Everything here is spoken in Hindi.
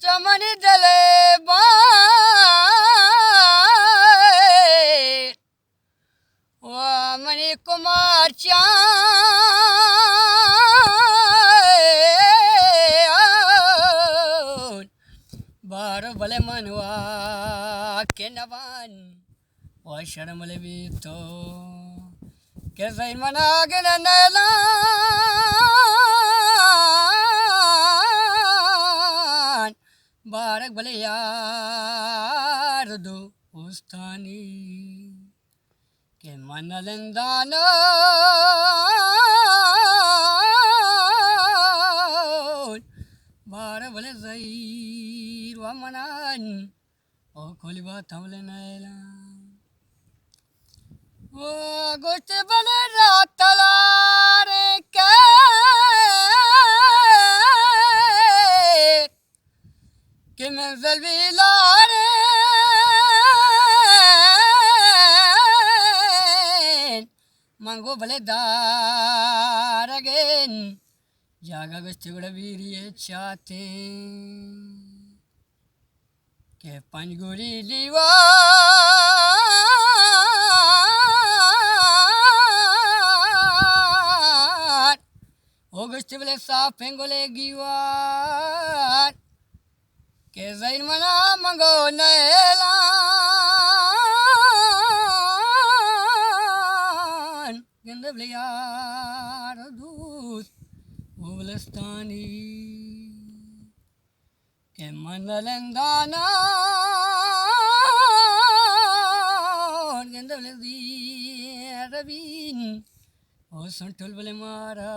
चमन जले मणि कुमार चान बार भले मनवा के नवान वो शर्मले भी तो के सही मना के नैला बारक भले यार दो उस्तानी के मनलंदान बार भले जहीर व मनान ओ खोली बात हमले नैला ओ गोश्त भले रातला रे के मंजिल भी लारे मंगो भले दार अगेन जागा गोश्त गुड़ वीरिये चाहते के पंजगुरी लीवार ओ गोश्त भले साफ फेंगोले गीवार के जैन मना मंगो नैलान गंदबले यार दूत उबलस्तानी के मनलंदाना गंदबले दी रबीन ओ संठल बले मारा